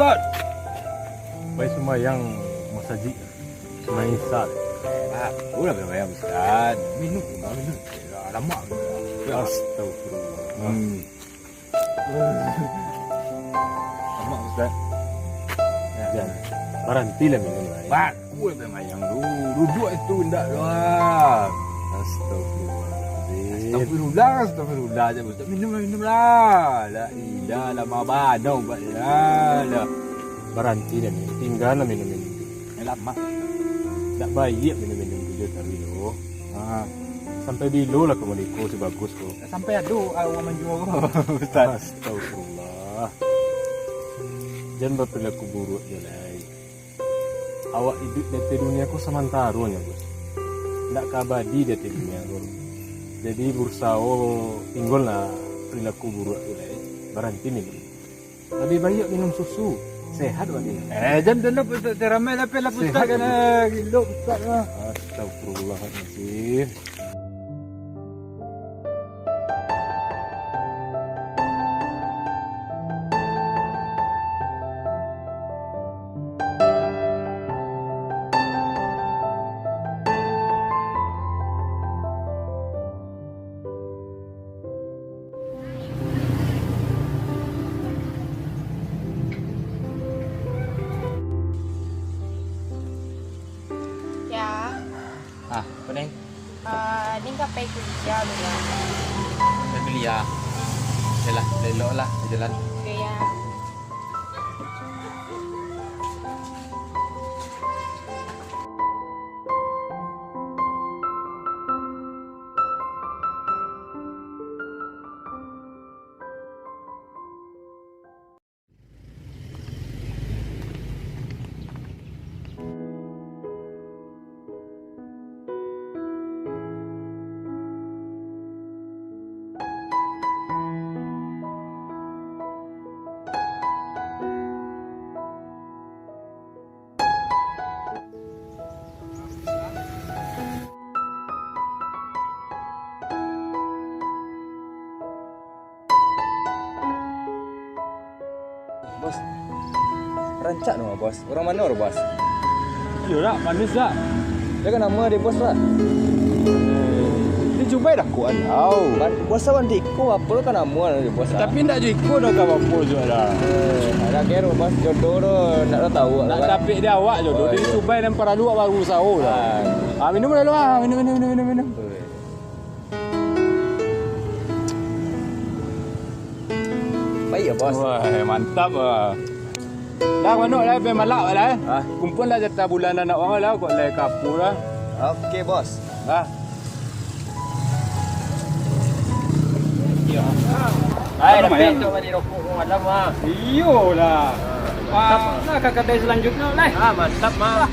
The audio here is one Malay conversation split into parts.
Ustaz. Baik sembahyang masjid. Sembahyang Isya. Udah bayang Ustaz. Minum. Lama. Astagfirullah. Lama Ustaz. Jangan. Berhentilah minum lain. Pak, gue bayang dulu. Duduk itu enggak lah. Astagfirullah. Astagfirullah aja Ustaz. Minum lah. La ilah lama badau Pak ya. Berhenti dan tinggal minum-minum. Lama. Tak baik minum-minum dulu tadi lo. Sampai bilo lah komunikasi sebagus kok. Sampai aduh awak menjual Ustaz. Astagfirullah. Jangan berperilaku buruk je lah. Awak hidup di dunia ku sementara nya bos. Tak kabadi di dunia ku. Jadi berusaha tinggal lah perilaku buruk tu lah. Berhenti minum. Lebih baik minum susu. Sehat wajib. Jangan teramai lah pela Ustaz kan gilo Ustaz lah. Astagfirullahaladzim. Ya, Apa ni? ni kapai kerja dulu ya. Saya beli ya. Yalah, lelok lah jalan. Okay, ya. Bos. Rancak dong bos. Orang mana orang bos? Yalah, manis dah. Dia kan nama dia bos lah. Dia cuba dah kuat tau. Bos awan diko apa lo kan nama dia bos. Tapi tak jadi ikut dah kau apa juga dah. Ada kira bos jodoh lo nak lo tahu Nak kan. tapi dia awak je tu. Dia cuba dan para luar baru sahur dah. Minum dah lu ah. Minum. Baik ya bos. Wah, mantap ah. Dah manuk lah ben malak lah. Kumpul lah jatah bulan anak orang lah kau lai kapur lah. Okey bos. Hai, dapat tu mari rokok malam ah. Iyalah. Nah, kakak dari selanjutnya lah. Mantap mah.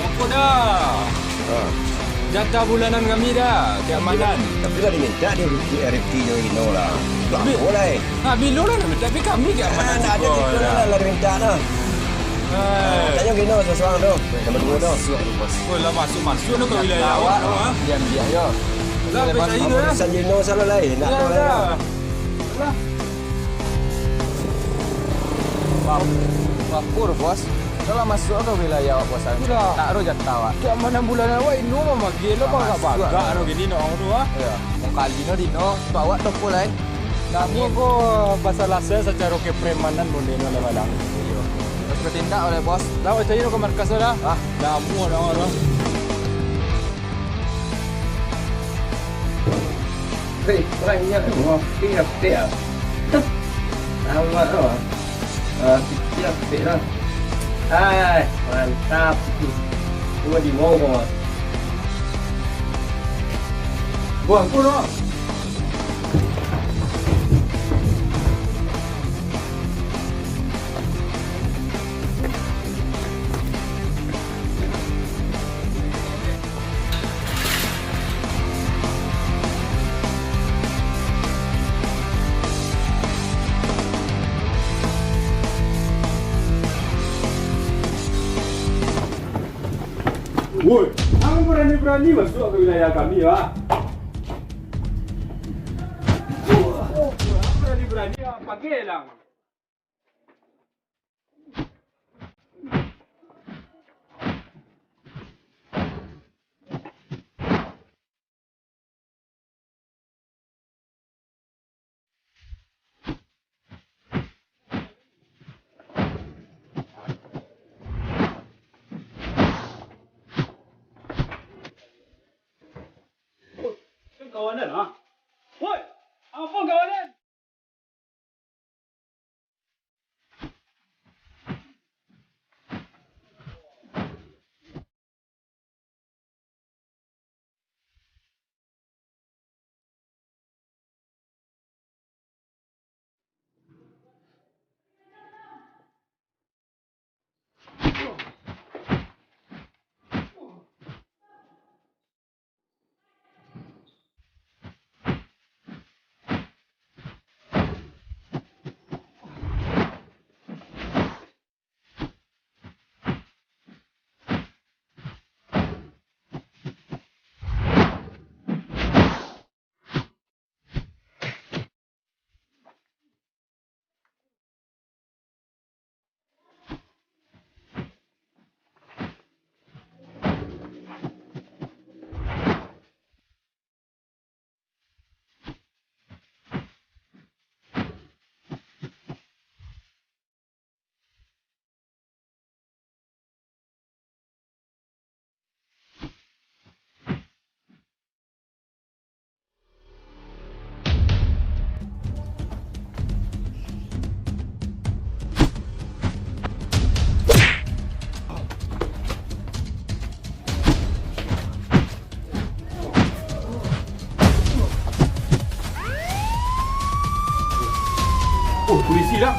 Apa dah? Jatah bulanan kami dah, keamanan. Tapi lah dia minta dia RFT je Ino lah. Tak boleh. Bilo lah nak tapi kami keamanan. Tak ada kita lah dia minta lah. Tanya Ino seorang tu. Nombor 2 tu. Masuk tu bos. Oh lah masuk tu ke wilayah awak tu ah. Diam-diam je. Lah percaya tu ya. Pesan Ino salah lain. Nak tu lain lah. Apa bos? Kalau masuk ke wilayah awak bos. Tak ro jatah awak. Keamanan bulanan awak ini mah magil lah bang bagak anu gini nak tu ah. Ya. Mau kali no dino sebab awak tu pun lain. Namun ko pasal saya secara kepremanan boleh no lah. Terus bertindak oleh bos. Lah percaya ke markas dah. Namu dah orang. Hei, banyak tu. Kira pek. Awak tu. Kira pek lah. Hai, mantap. Cuma di mau kok. Buang pun ah. Woi, kamu berani-berani masuk ke wilayah kami, Pak. Berani-berani pakai lang. Kawanan, ha? Woi, apa kawanan? Oh, polisi dah.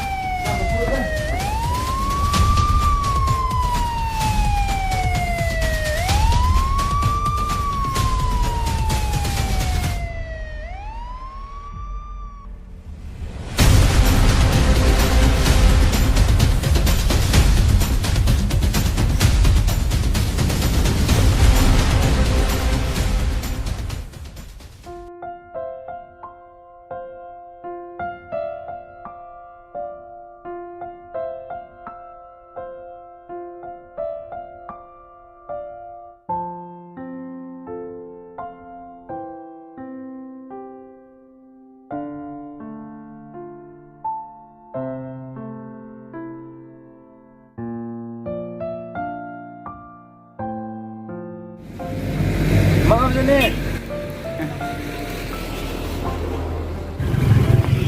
Maaf Zanin.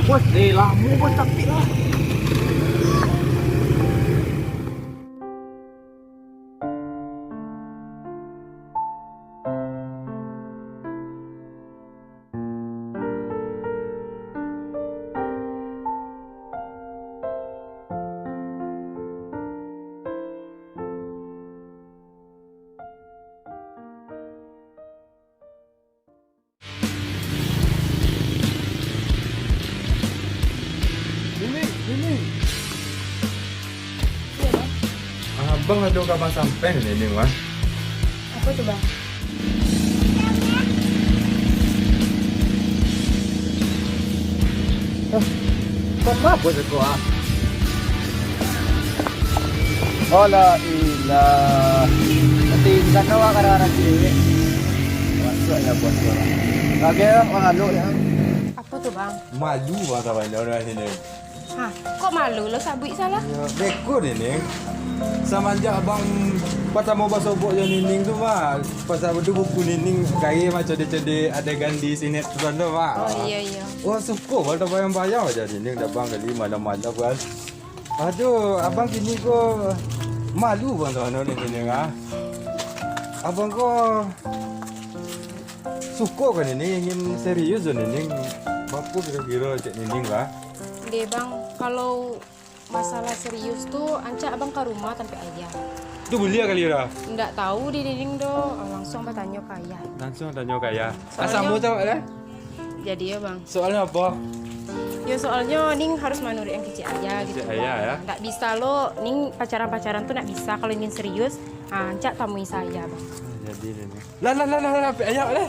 Bos, lama bos tapi lah. Abang ada kabar sampai ni Wan. Apa tu bang? Kau apa tu ah? Ola ilah. Nanti kan awak kadang-kadang sini. Masuk ya bos orang. Okey, orang aluk ya. Apa tu bang? Malu masa banyak orang sini. Ha, kok malu lo sabuk salah? Ya, rekod ini. Semenjak abang pasal mau basobok yang nining tu mah. Pasal tu buku nining gaya macam cedek adegan di sinetron tu mah. Oh iya iya. Wah suka kalau bayang-bayang aja nining dah bang kali malam-malam kan. Aduh, abang kini ko malu bang tuan ni nining ah. abang kok suka kan ini ingin serius kan ini bapu kira-kira cek Nining lah. Deh bang, kalau masalah serius tuh ancak abang ke rumah tanpa ayah. Itu belia kali ya? Nggak tahu di dinding do, langsung bertanya ke ayah. Langsung tanya kaya. Soalnya- Asamu tahu lah? Jadi ya bang, Soalnya apa? ya soalnya Ning harus menurut yang kecil ayah gitu. Kecil ayah, ya? Nggak bisa lo, Ning pacaran-pacaran tuh nggak bisa. Kalau ingin serius, ancak temui saya bang. Jadi ini. Lah, ayo lah.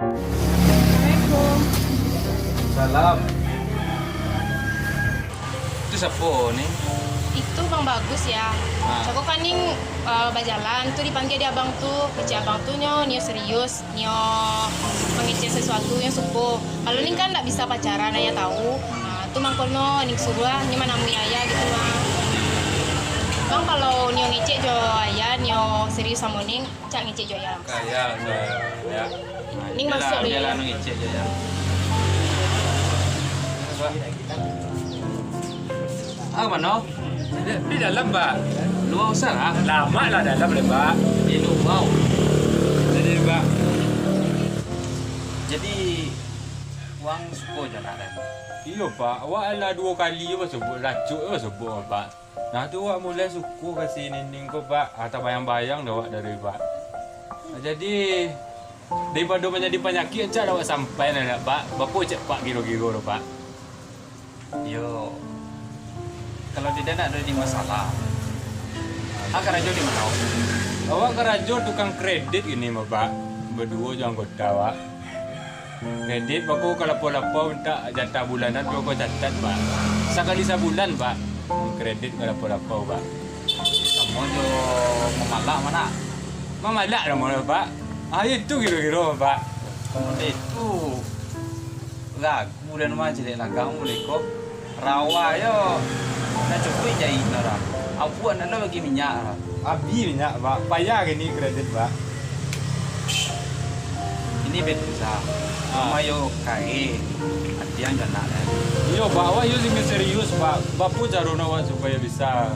Assalamualaikum. Salam. Itu siapa nih? Itu bang bagus ya. Aku kan Ning berjalan tuh dipanggil dia abang tuh, kecil abang tuh nyo serius, nyo mengecek sesuatu yang supo. Kalau Ning kan nggak bisa pacaran, ayah tahu. Nah, tuh mangkono Ning suruh nyo manami ayah gitu bang. Bang kalau nyo ngecek jo ayah, nyo serius sama Ning, cak ngecek jo ayah langsung. Kaya ya. Ning masuk dia lah ya. ngecek aja ya. Ah mana? Di dalam, Pak. Luar usah lah. Lama lah dalam deh, Pak. Di luar. Jadi, Pak. Jadi uang suko je nak ada. Iya, Pak. Awak lah 2 kali je sebut racuk je sebut, Pak. Nah, tu awak mulai suku kasih Nining kau, Pak. Atau bayang-bayang dah awak dari, Pak. Jadi daripada menjadi penyakit, cak awak sampai nak, Pak. Bapa cak Pak giro-giro dah, Pak. Yo. Kalau tidak nak ada di masalah. Akar aja di mana? Awak kerajo tukang kredit ini, Pak. Berdua je anggota, Pak. Kredit, baku kalau pola-pola minta jatah bulanan, baku catat, Pak. Sekali sebulan, Pak. Kredit kalau pola-pola, Pak. Kamu jo memalak mana? Mamalak dah mana, Pak. Itu kira-kira, Pak. Itu lagu dan macam ni lagu mulai kok rawa yo. Nak cukup jahit nara. Abu anak nak bagi minyak lah. Abi minyak, Pak. Payah gini kredit, Pak. Ini betul Mama yo kai. Adian jangan nak. Iya, Pak. Awak yo sing serius, Pak. Bapu carona awak supaya bisa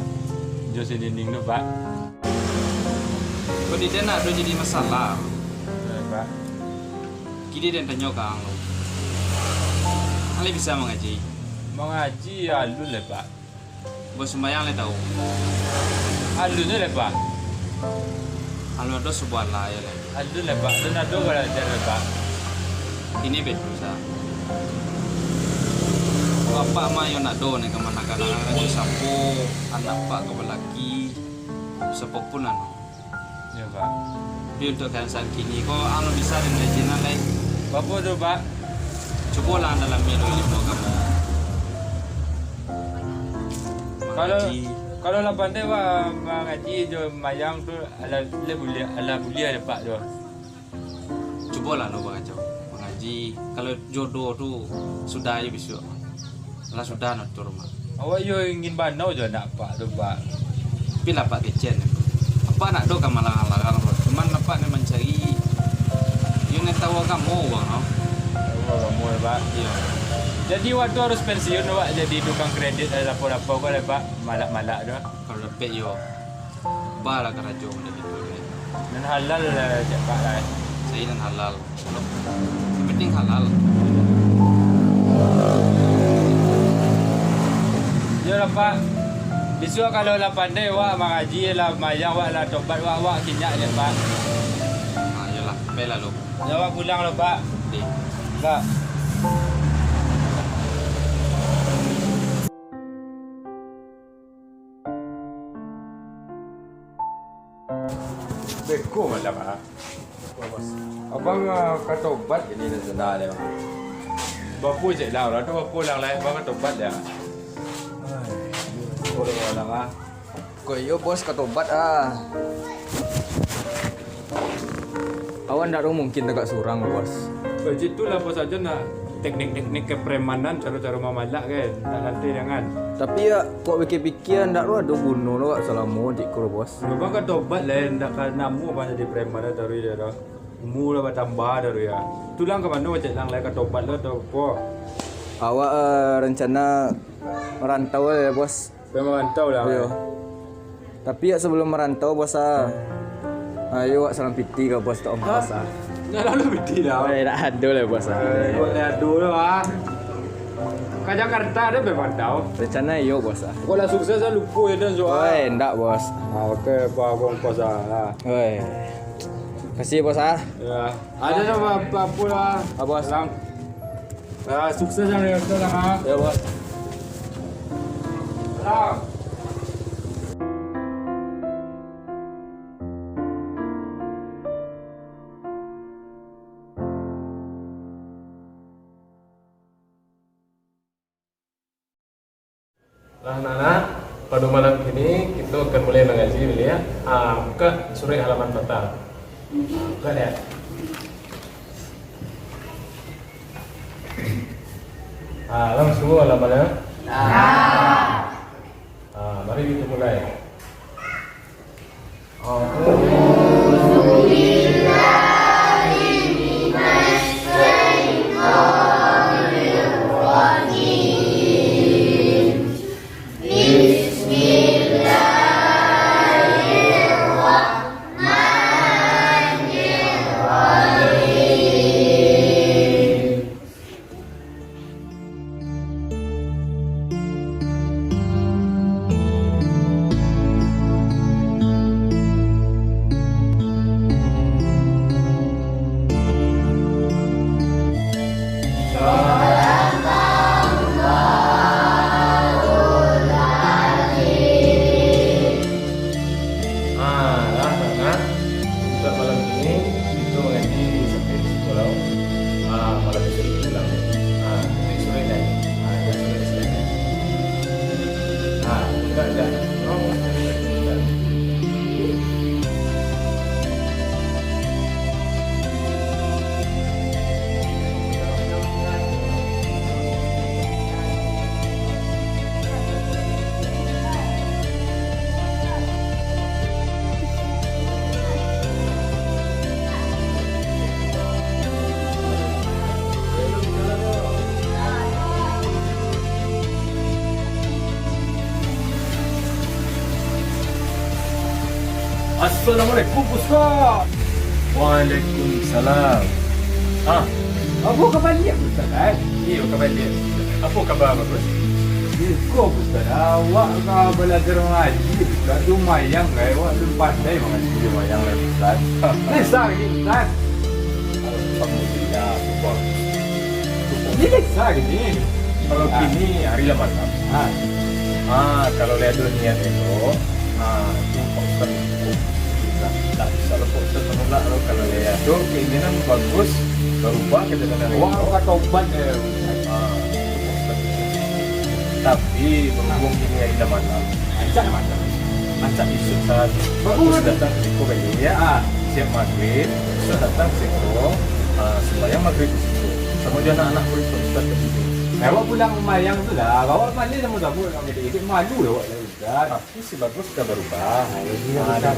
Jose Nining tu, Pak. Kalau dia nak ada jadi masalah. Pak. Kini dia tanya kang. Ale bisa mengaji. Mengaji alun le, Pak. Bos sembayang le tahu. Alun le, Pak. Kalau ada sebuah lah ya le. Alun le, Pak. Dan ada belajar le, Pak. Ini betul Bapak mah yang nak do nih kemana kadang-kadang tu sapu anak pak kebelaki sepopun anu. Ya, Pak. Tapi untuk keadaan kini kok anu bisa dengan Cina lain. Bapu tu, Pak. Cobalah dalam menu ilmu kamu. Kalau lah pandai wah mengaji jo mayang tu ala bulia le, Pak, tu. Cobalah lo baca mengaji. Kalau jodoh tu sudah aja bisa. Lah sudah nak turun mah. Awak yo ingin banau je nak, Pak, tu, Pak. Tapi lah pak kecen. Apa nak do kamu larang-larang. Cuman apa ni mencari. Yang nak tahu kamu uang no. Oh, kamu le, Pak. Iya. Jadi waktu harus pensiun awak jadi tukang kredit ada apa-apa kau le, Pak. Malak-malak tu. Kalau lebih yo. Bala kerajo udah gitu. Dan halal lah, Cik Pak lah. Saya dan halal. Yang penting halal. Ya lah, Pak. Besok kalau lah pandai awak mengaji lah mayang awak lah tobat awak kinyak je, Pak. Ah, yalah, bela lo. Ya awak pulang lah, Pak. Di. Pak. Beko malah, Pak. Abang kata obat ini dah senang dia. Bapu cek lah, tu bapu lang lah, abang kata obat dia. Orang lang ah. Kok iyo bos ketobat ah. Awan ndak mungkin tegak surang bos. Begitu lah bos aja nak teknik-teknik kepremanan cara-cara mamalak kan. Tak nanti jangan. Tapi ya kok pikir-pikir ndak ada bunuh lo selama dik kuro bos. Abang kata obat lah, ndak kan namu abang jadi preman dah dari dia dah. umur lah bertambah dah ya. Tulang ke mana macam lang lagi tobat lah atau apa? Awak rencana merantau ya bos. Memang rantau lah. Ayo. Tapi ya sebelum merantau bos ayo wak salam piti ke bos tak bos Nak lalu beti dah. Tak ada lah bos Boleh adu lah. Ke Jakarta ada memang tahu. Rencana yo bos Kalau sukses saya lupa ya dan soal. Oi, ndak bos. Okey, abang kos lah. Oi. Kasih bos Ya. Ada apa lah. Bos. Lang. Sukses yang ni lah. Ya bos. Lang. Nah, anak-anak, pada malam ini kita akan mulai mengaji dulu ya. Buka surah halaman 4. Buka ya. Langsung halamannya. Mari kita mulai. Untuk malam ini kita mengaji sampai di sekolah. Malam besok kita pulang. Nanti sore ni. Jangan sore selesai. Dah. Assalamualaikum Ustaz. Waalaikumsalam. Apa khabar dia Ustaz? Iya, khabar dia. Apa khabar bagus? Kau Ustaz, awak kau belajar mengaji Ustaz tu mayang kan? Awak tu pandai mengaji mayang lah Ustaz. Lesar ni Ustaz. Alhamdulillah, syukur. Ini lesar ni. Kalau kini hari lah malam. Kalau lihat dunia itu, itu Ustaz itu tak bisa lepas Ustaz menolak lo kalau lihat tu keinginan bagus berubah kita dengan Awak kata obat dia. Tapi berhubung ini hari lah malam. Macam isu saat bagus datang ke situ bagi dia. Siap maghrib, Ustaz datang ke situ. Sembahyang maghrib di situ. Sama dia anak-anak pun Ustaz ke situ. Awak pulang mayang tu lah. Awak pandai sama-sama kami dia. Malu lah awak lah Ustaz. Tapi si bagus sudah berubah.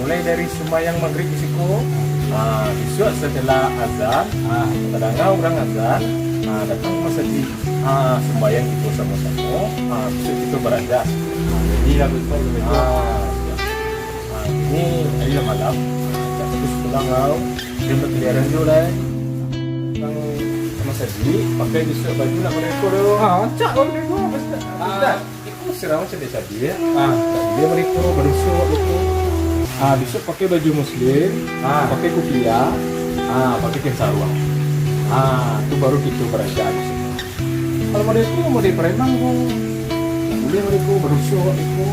Mulai dari sembahyang maghrib di situ. Besok setelah azan, kadang orang azan, datang ke masjid. Sembahyang itu sama-sama. Besok kita berajas. Jadi lah betul betul. Ini hari malam. Terus pulang kau. Dia berkeliaran dulu lah. Sama saji, pakai besok baju nak mereka dulu. Cak kau ni kau Ustaz. Ikut serang macam dia tadi ya. Dia mereka bersuk itu. Besok pakai baju muslim, pakai kufiah, pakai kain sarung. Tu baru kita berasyad. Kalau mereka mau di preman tu, boleh mereka bersuk itu.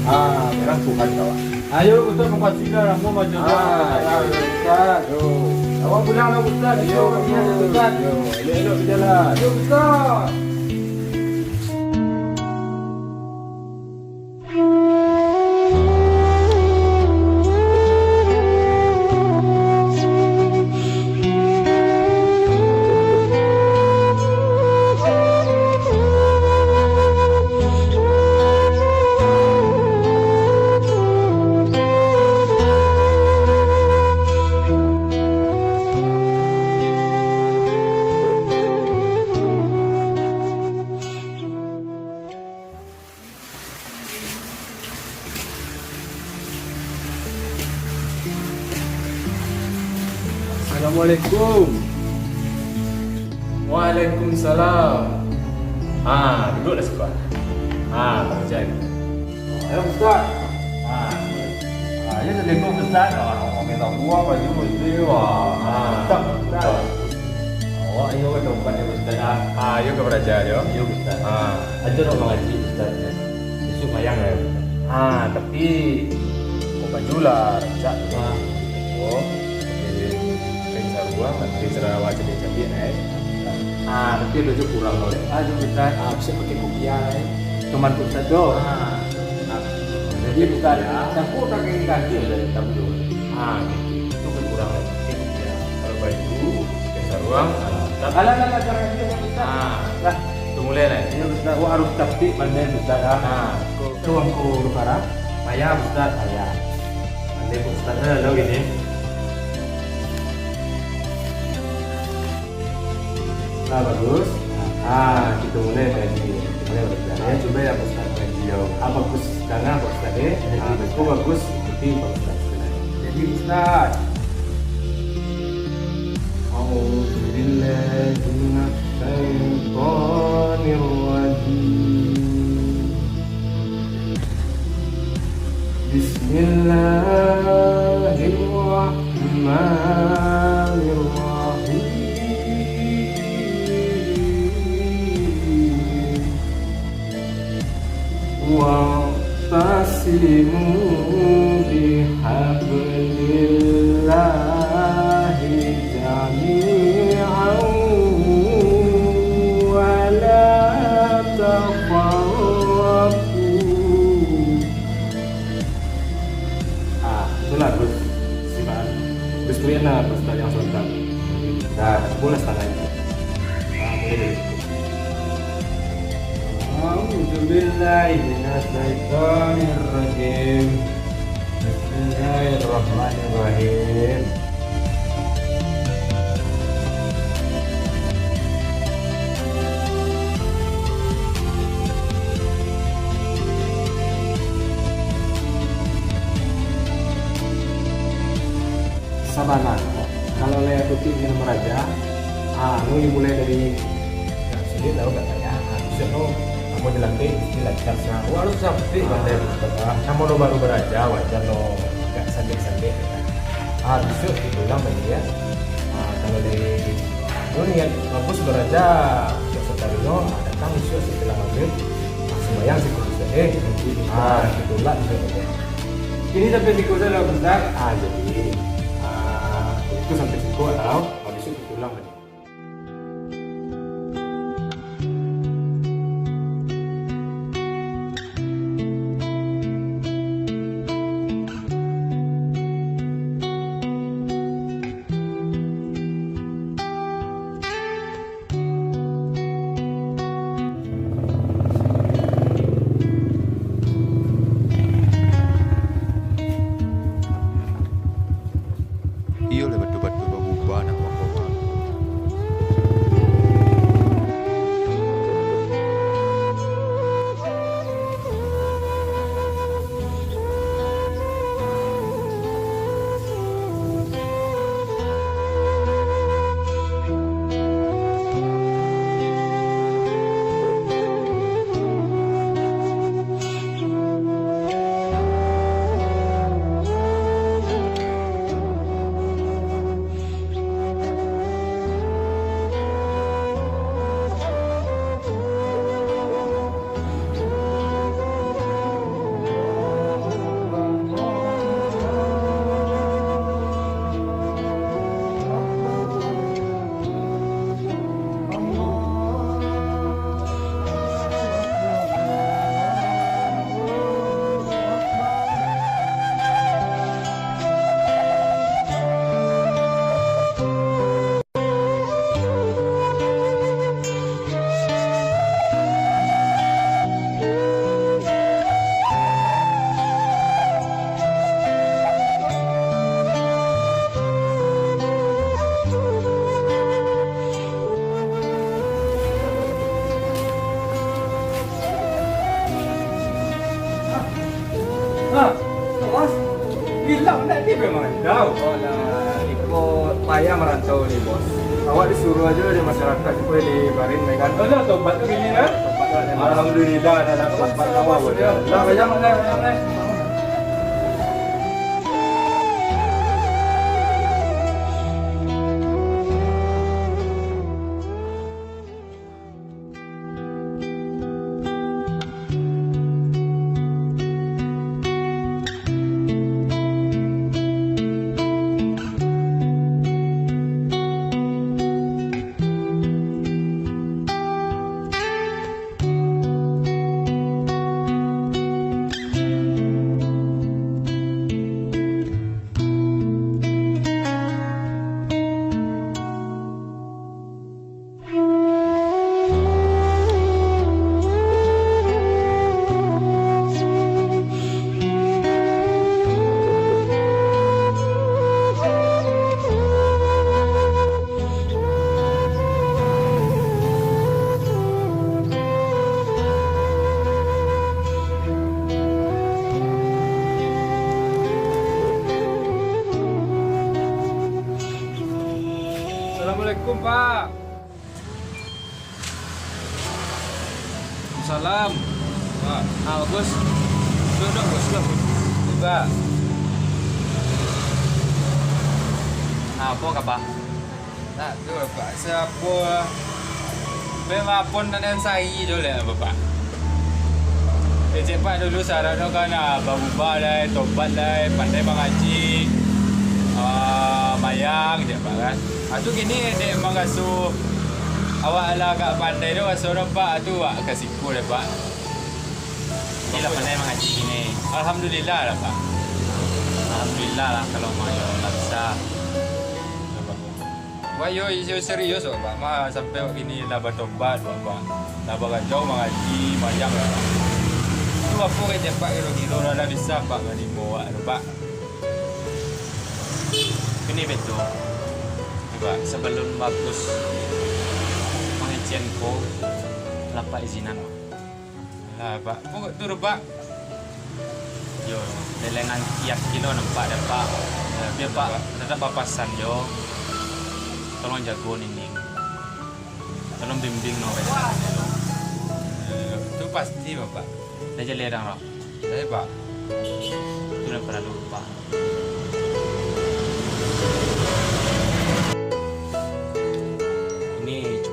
Memang Tuhan kawan. Ayo Ustaz memfasilkan ramu macam Ustaz. Awak pulang lah Ustaz. Ayo kami ada Ustaz. Elok-elok berjalan. Ayo Ustaz. Assalamualaikum. Waalaikumsalam. Duduklah sekolah. Kerja ni. Ayo Ustaz. Ya Assalamualaikum Ustaz. Orang minta buah baju mesti Ustaz, Ustaz. Awak ayo ke tempat ni Ustaz. Ayo ke belajar yo. Ayo Ustaz. Ada orang mengaji Ustaz. Besok mayang ya. Tapi kau baju lah, rajak tu. Oh, pensar buang, nanti cerah wajah dia jadi naik. Tapi ada juga kurang loh. Ayo Ustaz. Bisa pakai kopiah. Cuman Ustaz do. Jadi Ustaz, campur kaki kaki dari tamu. Itu kurang lagi. Kalau baju, pensar buang. Alah cara dia Ustaz. Lah, tu mulai lah. Ayo Ustaz, gua harus tertib pandai Ustaz. Tuangku Lukara. Ayah Ustaz, ayah. Nanti Ustaz lo gini. Bagus. Kita mulai dari belajar. Coba ya Ustaz lagi yo. Bagus karena Ustaz bagus ikuti Ustaz. Jadi Ustaz. A'udzubillahi minasyaitonir rajim. Bismillahirrahmanirrahim. Wa'tasimu bihablillahi jami'an wa la tafarraqu. Itulah Gus Simaan. Gus Priana Ustaz yang sultan. Boleh setengah itu. Boleh dari situ. A'udzubillahi minasyaitonirrajim. Bismillahirrahmanirrahim. Sabana. Kalau lea putih minum raja, nu dimulai dari yang sulit tahu tak saya. Bisa nu kamu dilatih istilah karena harus sampai pandai berkata. Kamu nu baru beraja wajar no agak sandek-sandek. Bisa diulang lagi ya. Kalau dari nu niat bagus beraja, sesuatu no datang bisa setelah maghrib. Sembayang sih bisa itulah bisa. Ini sampai di kota lah Ustaz. Jadi itu sampai situ atau habis itu pulang lagi. Iyo le batu-batu babu ba nak bilang tadi memang kau. Oh lah, Iko payah merantau nih bos. Awak disuruh aja di masyarakat supaya dibarin kan. Oh, dah tobat tu gini kan? Alhamdulillah dah dapat awak boleh. Dah banyak mana. Assalamualaikum Pak. Salam. Pak. Bagus. Duduk Gus. Tiba. Apa kabar? Tak tu Pak. Siapa? Memang pun nak saya dulu lah Bapak. Cik Pak dulu syarat tu kan berubah lah, tobat lah, pandai mengaji, mayang je Pak kan. Tu gini dia mengasuh awak lah kat pandai tu asuh Pak tu awak kasih ku dah Pak. Ni lah pandai mengaji gini. Alhamdulillah lah Pak. Alhamdulillah lah kalau mau lah bisa. Wah yo serius Pak. Mah sampai gini dah bertobat Pak. Dah berjauh mengaji, mayang lah Pak. Tu apa kerja Pak kira-kira dah bisa Pak nganimo awak tu Pak. Ini betul. Pak, sebelum bagus pengajian ko lapak izinan lah Pak. Pokok tu Pak. Yo, delengan tiap kilo nampak dah Pak. Biar Pak tetap papasan yo. Tolong jago nining. Tolong bimbing no kajian lo. Tu pasti Bapak. Dah jadi ledang lo. Dah Pak. Tu nak pernah lupa.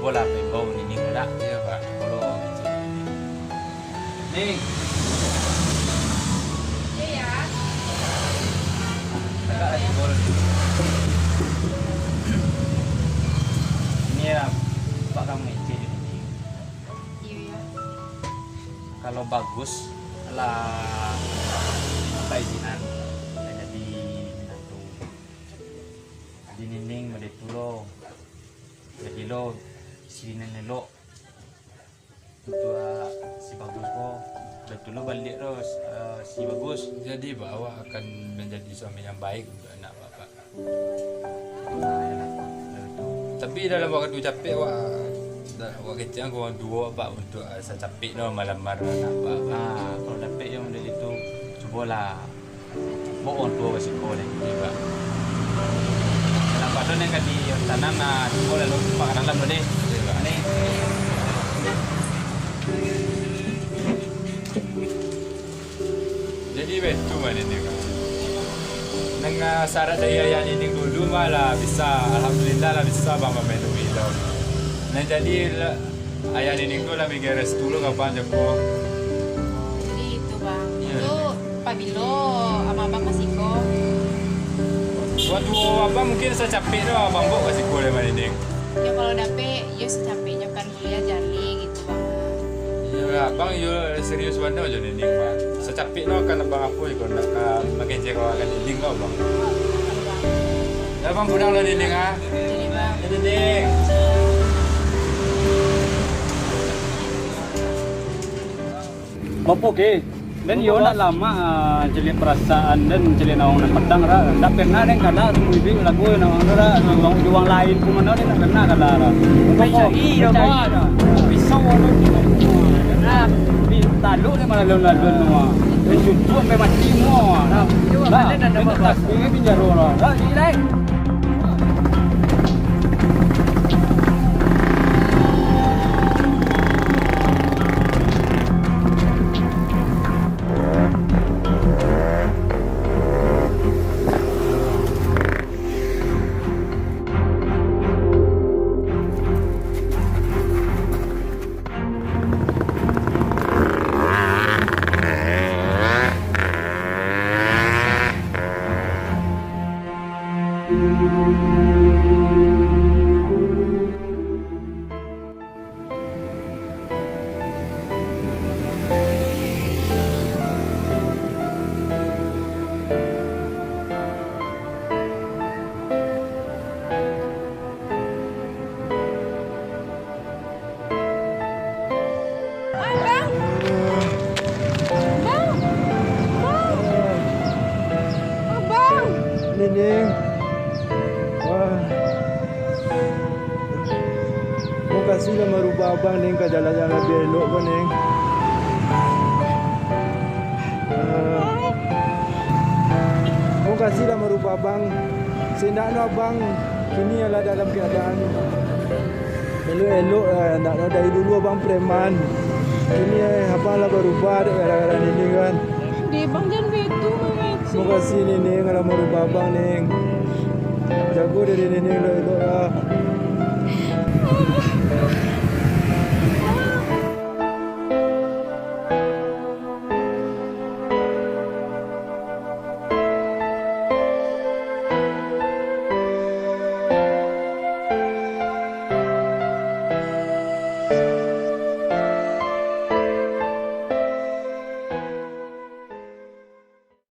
Bola pembau ni pula ya Pak. Kalau gitu. Ning. Iya ya. Agak lagi bola. Ini ya Pak kamu ngece di sini. Iya. Kalau bagus lah apa izinan jadi menantu. Di nining made tulo. Jadi lo sini nelok itu si bagus kok betul lo balik terus si bagus jadi bawa akan menjadi suami yang baik untuk anak bapak. Tapi dalam waktu capek wak kecil aku orang dua pak untuk saya capek no malam-malam anak bapak. Kalau capek yang model itu cobalah bawa orang tua bersiko lagi pak. Nampak tu ni kan di tanah nak coba lalu pak dalam tu ni. Jadi betul mana ni kan. Dengan syarat dari ayah ni dulu malah bisa, alhamdulillah lah bisa bang main tu hidup. Nah jadi ayah ni tu lah mikir restu lo kapan jepuk. Jadi itu bang. Itu Pak Bilo sama Abang Masiko. Waktu abang mungkin saya capek tu abang bawa kasih boleh mana ni. Ya kalau dapet, yo secapeknya kan kuliah jali gitu bang. Ya abang yo serius bandar je ni pak. Secapek no kan abang apa juga nak makin cek kau akan dinding kau bang. Ya abang pulang lah dinding ah. Jadi bang. Dinding. Bapak ke? Dan yo nak lama jadi perasaan dan jadi nawang nak pedang ra. Tak pernah dan kada tumubi lagu nawang ra juang lain pun mana dia tak pernah kada ra. Bapak iya bos. Pisau orang kita. Taluk ni malah lalu-lalu semua. Dan cucu sampai mati semua. Nah, minta tasbih pinjar orang. Dah, jadi lain. Nining. Wah. Mau kasih lah merubah abang Ning ke jalan yang lebih elok kan Ning. Mau kasih lah merubah abang. Sendakno abang kini adalah dalam keadaan elok-elok nak dari dulu abang preman. Kini abang lah berubah gara-gara Nining kan. Di bang jangan begitu, Terima kasih Nining kalau merubah abang Ning. Jago dari Nining elok-elok ya.